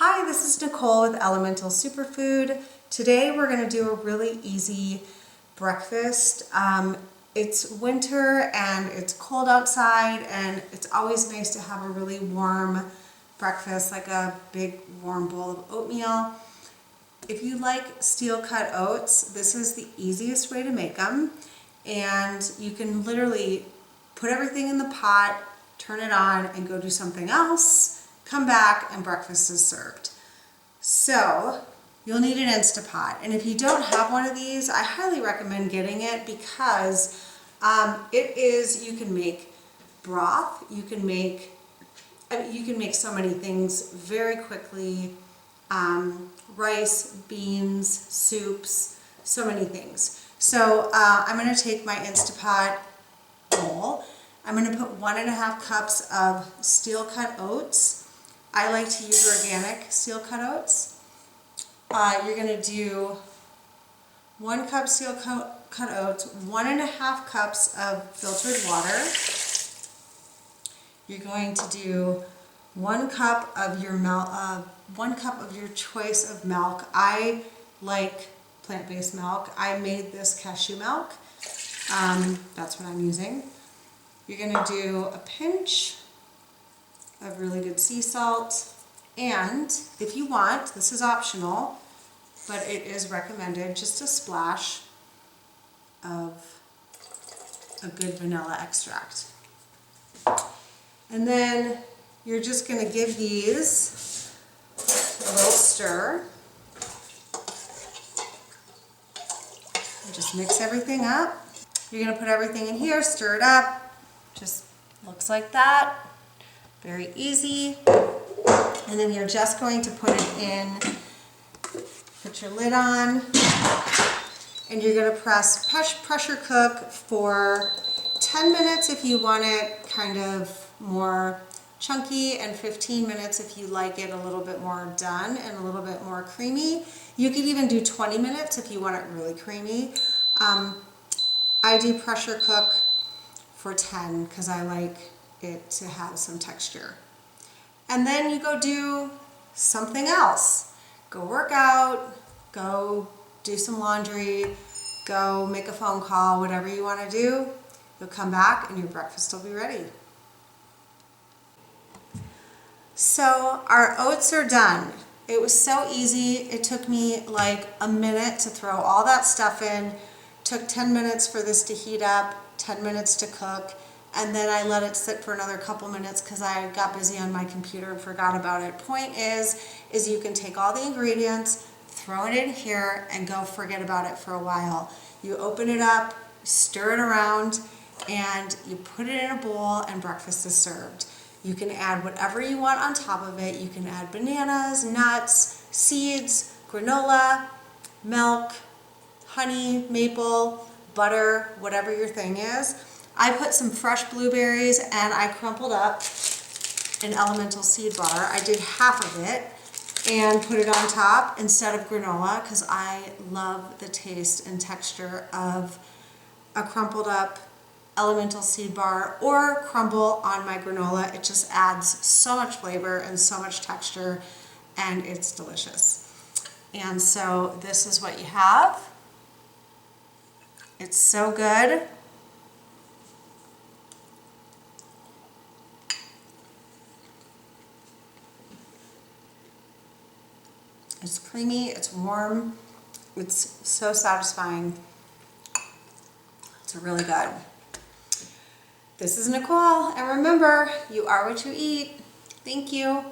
Hi, this is Nicole with Elemental Superfood. Today we're going to do a really easy breakfast. It's winter and it's cold outside, and it's always nice to have a really warm breakfast, like a big warm bowl of oatmeal. If you like steel cut oats, this is the easiest way to make them. And you can literally put everything in the pot, turn it on, and go do something else. Come back and breakfast is served. So you'll need an Instapot, and if you don't have one of these, I highly recommend getting it because you can make broth, you can make so many things very quickly, rice, beans, soups, so many things. So I'm going to take my Instapot bowl. I'm going to put 1.5 cups of steel cut oats. I like to use organic steel cut oats. You're going to do 1 cup steel cut oats, 1.5 cups of filtered water. You're going to do 1 cup of your milk, 1 cup of your choice of milk. I like plant-based milk. I made this cashew milk. That's what I'm using. You're going to do a pinch of really good sea salt, and if you want, this is optional, but it is recommended, just a splash of a good vanilla extract. And then you're just going to give these a little stir. And just mix everything up. You're going to put everything in here, stir it up, just looks like that. Very easy. And then you're just going to put it in, put your lid on, and you're going to pressure cook for 10 minutes if you want it kind of more chunky, and 15 minutes if you like it a little bit more done and a little bit more creamy. You could even do 20 minutes if you want it really creamy. I do pressure cook for 10 because I like it to have some texture. And then you go do something else. Go work out, go do some laundry, go make a phone call, whatever you want to do. You'll come back and your breakfast will be ready. So our oats are done. It was so easy. It took me like a minute to throw all that stuff in. Took 10 minutes for this to heat up, 10 minutes to cook. And then I let it sit for another couple minutes because I got busy on my computer and forgot about it. Point is you can take all the ingredients, throw it in here, and go forget about it for a while. You open it up, stir it around, and you put it in a bowl, and breakfast is served. You can add whatever you want on top of it. You can add bananas, nuts, seeds, granola, milk, honey, maple, butter, whatever your thing is. I put some fresh blueberries and I crumpled up an Elemental Seedbar. I did half of it and put it on top instead of granola because I love the taste and texture of a crumpled up Elemental Seedbar or crumble on my granola. It just adds so much flavor and so much texture, and it's delicious. And so this is what you have. It's so good. It's creamy, it's warm, it's so satisfying. It's really good. This is Nicole, and remember, you are what you eat. Thank you.